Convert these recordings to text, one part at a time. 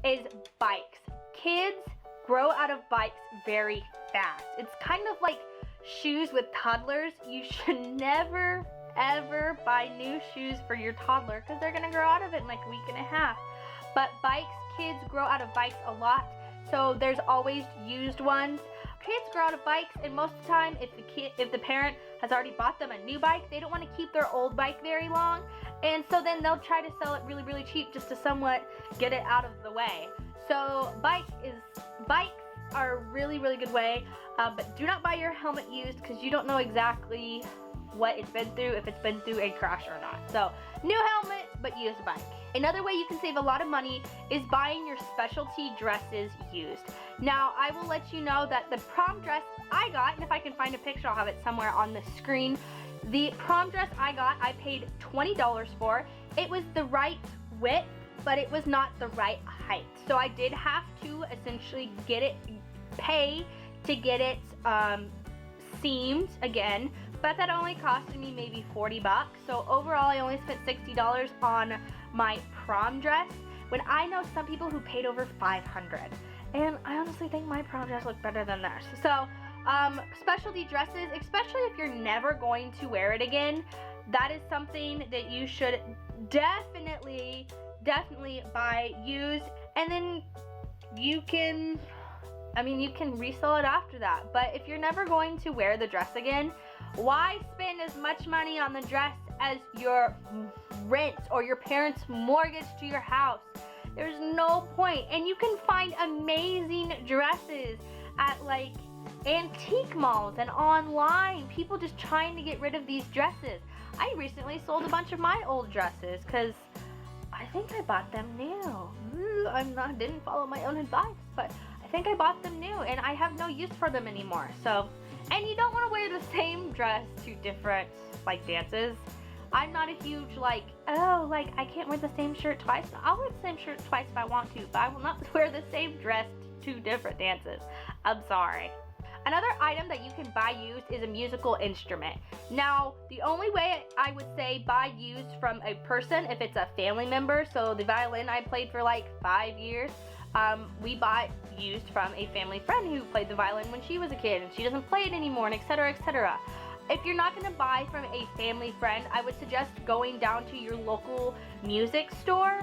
is bikes. Kids grow out of bikes very fast. It's kind of like shoes with toddlers. You should never ever buy new shoes for your toddler because they're gonna grow out of it in like a week and a half. But bikes, kids grow out of bikes a lot, so there's always used ones. Kids grow out of bikes, and most of the time, if the parent has already bought them a new bike, they don't want to keep their old bike very long, and so then they'll try to sell it really, really cheap just to somewhat get it out of the way. So bikes are a really, really good way, but do not buy your helmet used because you don't know exactly what it's been through, if it's been through a crash or not. So new helmet, but used bike. Another way you can save a lot of money is buying your specialty dresses used. Now, I will let you know that the prom dress I got, and if I can find a picture, I'll have it somewhere on the screen. The prom dress I got, I paid $20 for. It was the right width, but it was not the right height. So I did have to essentially pay to get it seamed again, but that only costed me maybe 40 bucks. So overall, I only spent $60 on my prom dress, when I know some people who paid over $500. And I honestly think my prom dress looked better than theirs. So specialty dresses, especially if you're never going to wear it again, that is something that you should definitely buy used, and then you can resell it after that. But if you're never going to wear the dress again, why spend as much money on the dress as your rent or your parents' mortgage to your house? There's no point. And you can find amazing dresses at like antique malls and online. People just trying to get rid of these dresses. I recently sold a bunch of my old dresses because I think I bought them new. Didn't follow my own advice, but I think I bought them new and I have no use for them anymore. So, and you don't want to wear the same dress to different like dances. I'm not a huge I can't wear the same shirt twice. I'll wear the same shirt twice if I want to, but I will not wear the same dress to different dances. I'm sorry. Another item that you can buy used is a musical instrument. Now, the only way I would say buy used from a person, if it's a family member, so the violin I played for like 5 years, we bought used from a family friend who played the violin when she was a kid and she doesn't play it anymore, and etc., etc. If you're not going to buy from a family friend, I would suggest going down to your local music store,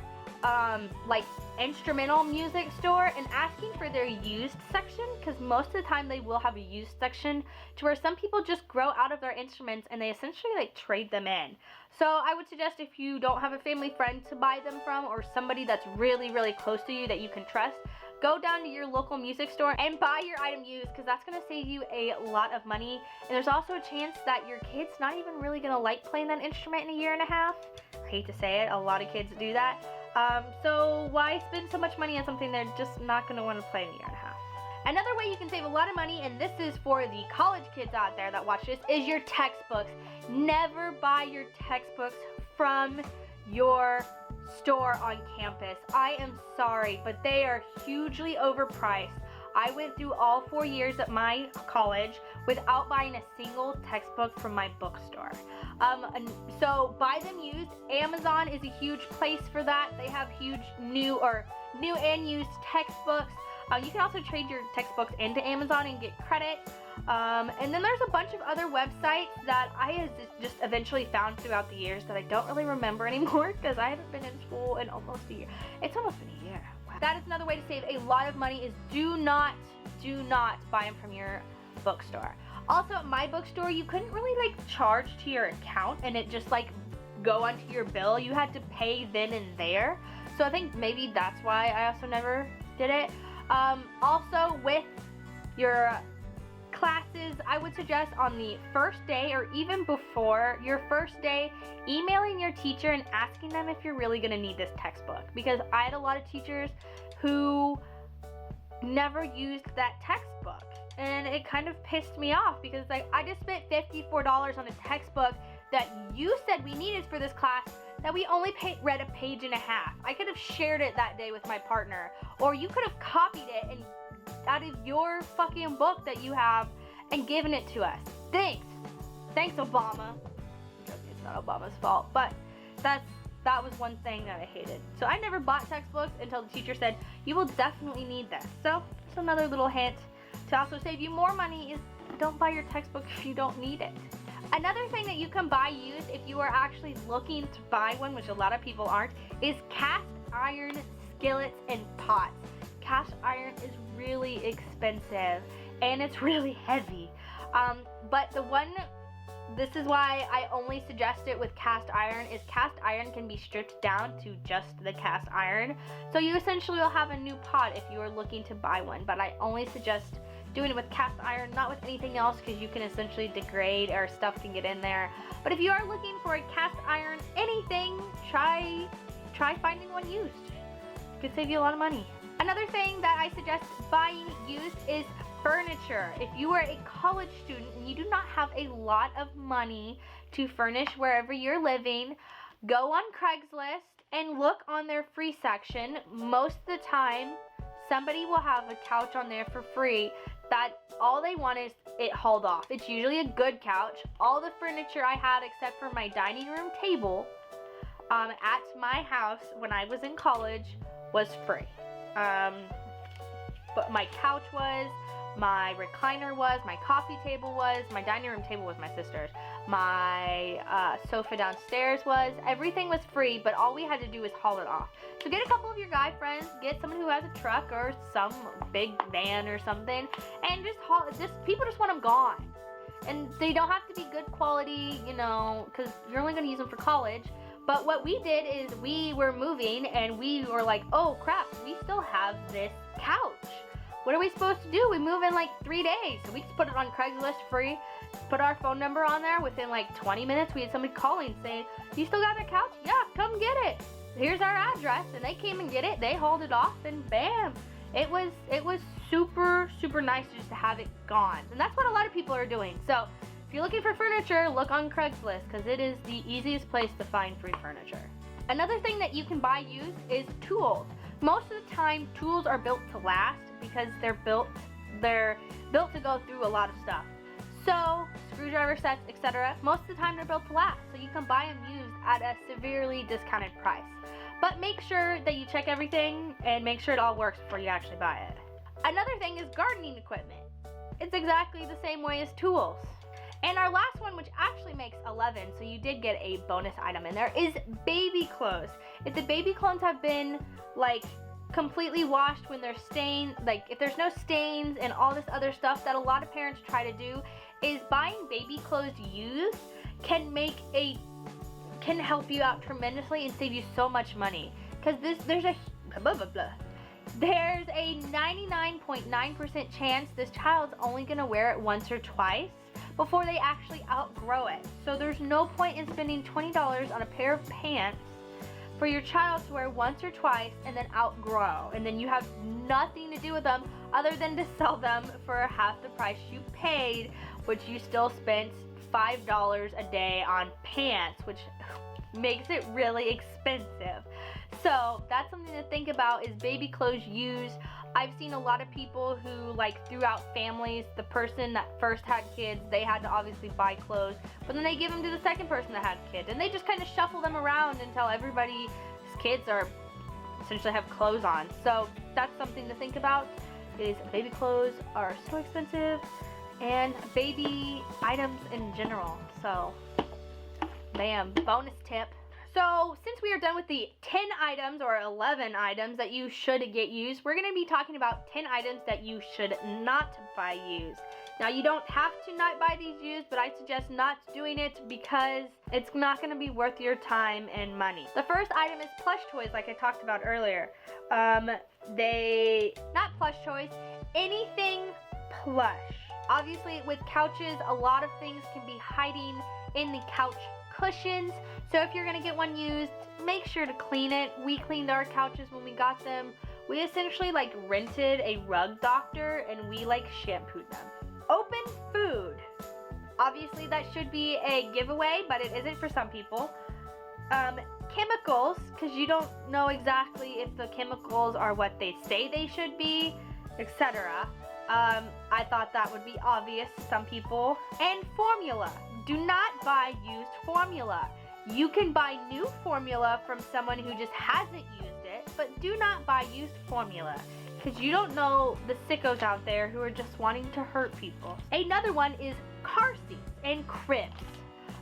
like instrumental music store, and asking for their used section, because most of the time they will have a used section to where some people just grow out of their instruments and they essentially like trade them in. So I would suggest, if you don't have a family friend to buy them from, or somebody that's really, really close to you that you can trust, go down to your local music store and buy your item used, because that's going to save you a lot of money. And there's also a chance that your kid's not even really going to like playing that instrument in a year and a half. I hate to say it, a lot of kids do that. So why spend so much money on something they're just not going to want to play in a year and a half? Another way you can save a lot of money, and this is for the college kids out there that watch this, is your textbooks. Never buy your textbooks from your store on campus. I am sorry, but they are hugely overpriced. I went through all 4 years at my college without buying a single textbook from my bookstore. So buy them used. Amazon is a huge place for that. They have huge new and used textbooks. You can also trade your textbooks into Amazon and get credit. And then there's a bunch of other websites that I have just eventually found throughout the years that I don't really remember anymore because I haven't been in school in almost a year. It's almost been a year. Wow. That is another way to save a lot of money, is do not buy them from your bookstore. Also, at my bookstore, you couldn't really like charge to your account and it just like go onto your bill. You had to pay then and there. So I think maybe that's why I also never did it. Also, with your classes, I would suggest on the first day or even before your first day, emailing your teacher and asking them if you're really going to need this textbook, because I had a lot of teachers who never used that textbook and it kind of pissed me off, because like I just spent $54 on a textbook that you said we needed for this class that we only read a page and a half. I could have shared it that day with my partner, or you could have copied it and out of your fucking book that you have and given it to us. Thanks, Obama. It's not Obama's fault, but that's that was one thing that I hated. So I never bought textbooks until the teacher said, you will definitely need this. So just another little hint to also save you more money is don't buy your textbook if you don't need it. Another thing that you can buy used if you are actually looking to buy one, which a lot of people aren't, is cast iron skillets and pots. Cast iron is really expensive and it's really heavy. But this is why I only suggest it with cast iron, is cast iron can be stripped down to just the cast iron. So you essentially will have a new pot if you are looking to buy one, but I only suggest doing it with cast iron, not with anything else, because you can essentially degrade or stuff can get in there. But if you are looking for a cast iron anything, try finding one used. It could save you a lot of money. Another thing that I suggest buying used is furniture. If you are a college student and you do not have a lot of money to furnish wherever you're living, go on Craigslist and look on their free section. Most of the time, somebody will have a couch on there for free that all they want is it hauled off. It's usually a good couch. All the furniture I had except for my dining room table at my house when I was in college was free. But my couch was, my recliner was, my coffee table was, my dining room table was my sister's, my sofa downstairs was, everything was free, but all we had to do was haul it off. So get a couple of your guy friends, get someone who has a truck or some big van or something, and just haul, people just want them gone. And they don't have to be good quality, you know, because you're only going to use them for college. But what we did is we were moving and we were like, oh crap, we still have this couch. What are we supposed to do? We move in like 3 days. So we just put it on Craigslist free, put our phone number on there. Within like 20 minutes, we had somebody calling saying, you still got that couch? Yeah, come get it. Here's our address. And they came and get it. They hauled it off and bam. It was super, super nice just to have it gone. And that's what a lot of people are doing. So if you're looking for furniture, look on Craigslist because it is the easiest place to find free furniture. Another thing that you can buy used is tools. Most of the time, tools are built to last because they're built to go through a lot of stuff. So screwdriver sets, etc. Most of the time they're built to last, so you can buy them used at a severely discounted price. But make sure that you check everything and make sure it all works before you actually buy it. Another thing is gardening equipment. It's exactly the same way as tools. And our last one, which actually makes 11, so you did get a bonus item in there, is baby clothes. If the baby clothes have been like completely washed when they're stained, like if there's no stains and all this other stuff that a lot of parents try to do, is buying baby clothes used can help you out tremendously and save you so much money. Because there's a 99.9% chance this child's only gonna wear it once or twice before they actually outgrow it. So there's no point in spending $20 on a pair of pants for your child to wear once or twice and then outgrow, and then you have nothing to do with them other than to sell them for half the price you paid, which you still spent $5 a day on pants, which makes it really expensive. So that's something to think about, is baby clothes used. I've seen a lot of people who, like, throughout families, the person that first had kids, they had to obviously buy clothes, but then they give them to the second person that had kids, and they just kind of shuffle them around until everybody's kids are essentially have clothes on. So that's something to think about, is baby clothes are so expensive, and baby items in general. So bam, bonus tip. So since we are done with the 10 items or 11 items that you should get used, we're going to be talking about 10 items that you should not buy used. Now, you don't have to not buy these used, but I suggest not doing it because it's not going to be worth your time and money. The first item is plush toys, like I talked about earlier. Not plush toys, anything plush. Obviously, with couches, a lot of things can be hiding in the couch cushions. So if you're gonna get one used, make sure to clean it. We cleaned our couches when we got them. We essentially like rented a rug doctor and we like shampooed them. Open food. Obviously that should be a giveaway, but it isn't for some people. Chemicals, because you don't know exactly if the chemicals are what they say they should be, etc. I thought that would be obvious to some people. And formula. Do not buy used formula. You can buy new formula from someone who just hasn't used it, but do not buy used formula, because you don't know the sickos out there who are just wanting to hurt people. Another one is car seats and cribs.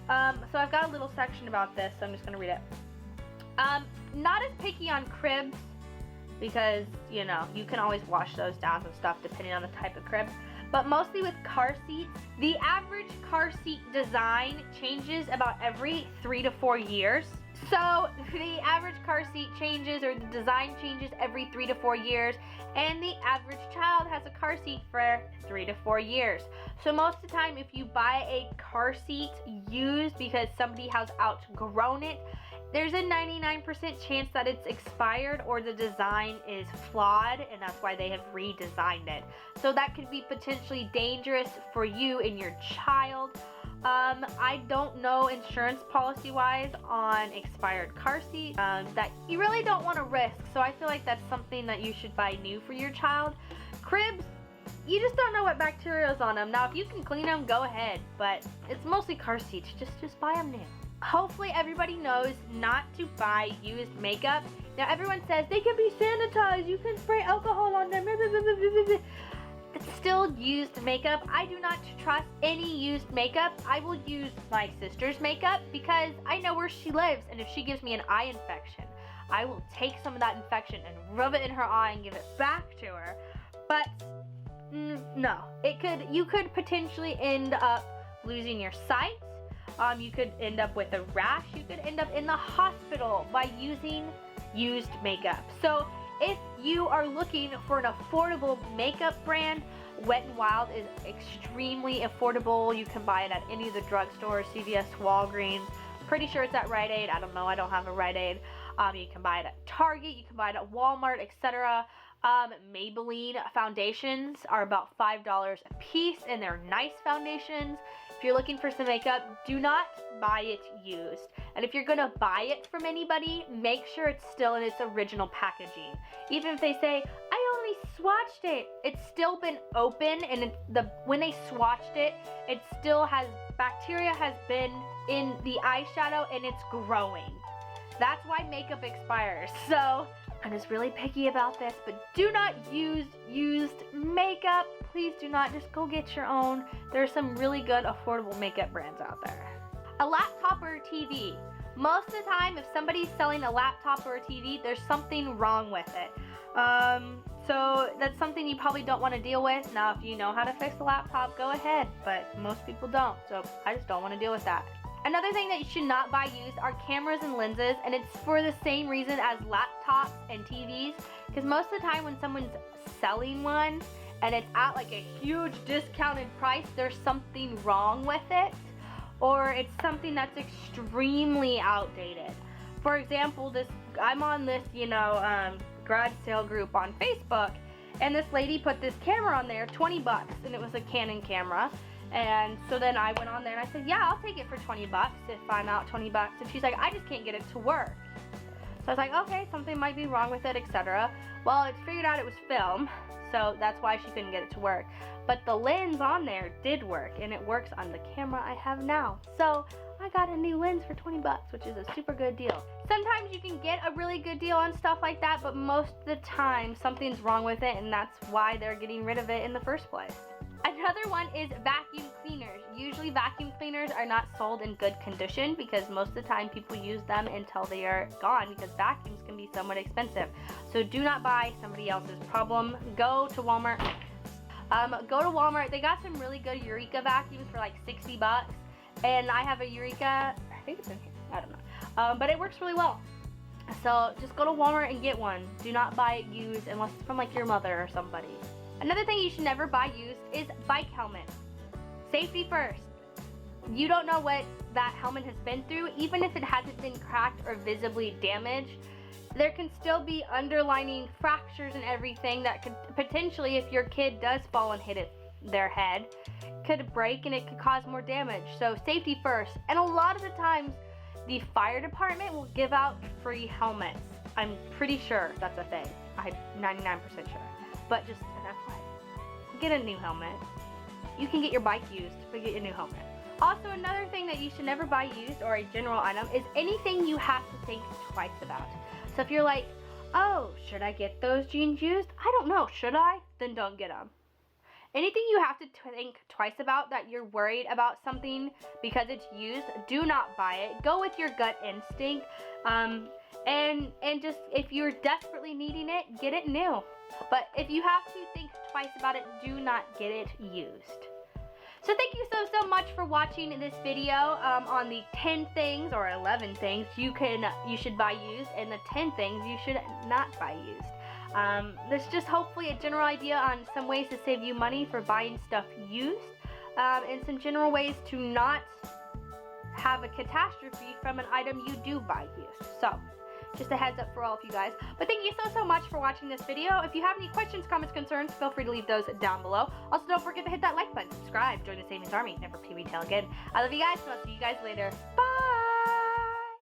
So I've got a little section about this, so I'm just gonna read it. Not as picky on cribs, because, you know, you can always wash those down and stuff depending on the type of crib. But mostly with car seats, the average car seat design changes about every 3 to 4 years. So the average car seat changes, or the design changes, every 3 to 4 years, and the average child has a car seat for 3 to 4 years. So most of the time, if you buy a car seat used because somebody has outgrown it, there's a 99% chance that it's expired or the design is flawed, and that's why they have redesigned it. So that could be potentially dangerous for you and your child. I don't know insurance policy wise on expired car seats that you really don't want to risk. So I feel like that's something that you should buy new for your child. Cribs, you just don't know what bacteria is on them. Now if you can clean them, go ahead, but it's mostly car seats. Just buy them new. Hopefully everybody knows not to buy used makeup. Now everyone says they can be sanitized, you can spray alcohol on them. It's still used makeup. I do not trust any used makeup. I will use my sister's makeup because I know where she lives, and if she gives me an eye infection, I will take some of that infection and rub it in her eye and give it back to her. But no, you could potentially end up losing your sight. You could end up with a rash. You could end up in the hospital by using used makeup. So if you are looking for an affordable makeup brand, Wet n Wild is extremely affordable. You can buy it at any of the drugstores, CVS, Walgreens. Pretty sure it's at Rite Aid. I don't know. I don't have a Rite Aid. You can buy it at Target. You can buy it at Walmart, etc. Maybelline foundations are about $5 a piece, and they're nice foundations. If you're looking for some makeup, do not buy it used. And if you're gonna buy it from anybody, make sure it's still in its original packaging. Even if they say, I only swatched it, it's still been open, and when they swatched it, it still has, bacteria has been in the eyeshadow and it's growing. That's why makeup expires. So I'm just really picky about this, but do not use used makeup. Please do not. Just go get your own. There's some really good affordable makeup brands out there. A laptop or a TV. Most of the time, if somebody's selling a laptop or a TV, there's something wrong with it. So that's something you probably don't want to deal with. Now, if you know how to fix a laptop, go ahead, but most people don't. So I just don't want to deal with that. Another thing that you should not buy used are cameras and lenses, and it's for the same reason as laptops and TVs, because most of the time when someone's selling one and it's at like a huge discounted price, there's something wrong with it, or it's something that's extremely outdated. For example, I'm on this, garage sale group on Facebook, and this lady put this camera on there, 20 bucks, and it was a Canon camera. And so then I went on there and I said, yeah, I'll take it for 20 bucks if I'm out 20 bucks. And she's like, I just can't get it to work. So I was like, okay, something might be wrong with it, etc. Well, it figured out it was film, so that's why she couldn't get it to work. But the lens on there did work, and it works on the camera I have now. So I got a new lens for 20 bucks, which is a super good deal. Sometimes you can get a really good deal on stuff like that, but most of the time something's wrong with it, and that's why they're getting rid of it in the first place. Another one is vacuum cleaners. Usually vacuum cleaners are not sold in good condition because most of the time people use them until they are gone, because vacuums can be somewhat expensive. So do not buy somebody else's problem. Go to Walmart. They got some really good Eureka vacuums for like 60 bucks. And I have a Eureka, I think it's in here, I don't know. But it works really well. So just go to Walmart and get one. Do not buy it used unless it's from like your mother or somebody. Another thing you should never buy used is bike helmets. Safety first. You don't know what that helmet has been through. Even if it hasn't been cracked or visibly damaged, there can still be underlining fractures and everything that could potentially, if your kid does fall and hit their head, could break and it could cause more damage. So safety first. And a lot of the times, the fire department will give out free helmets. I'm pretty sure that's a thing. I'm 99% sure. But just an FYI, get a new helmet. You can get your bike used, but get a new helmet. Also, another thing that you should never buy used, or a general item, is anything you have to think twice about. So if you're like, oh, should I get those jeans used? I don't know, should I? Then don't get them. Anything you have to think twice about, that you're worried about something because it's used, do not buy it. Go with your gut instinct. And just, if you're desperately needing it, get it new. But if you have to think twice about it, do not get it used. So thank you so much for watching this video on the 10 things or 11 things you should buy used, and the 10 things you should not buy used. This is just hopefully a general idea on some ways to save you money for buying stuff used, and some general ways to not have a catastrophe from an item you do buy used. So, just a heads up for all of you guys. But thank you so much for watching this video. If you have any questions, comments, concerns, feel free to leave those down below. Also, don't forget to hit that like button, subscribe, join the Savings Army, never pay retail again. I love you guys, and I'll see you guys later. Bye!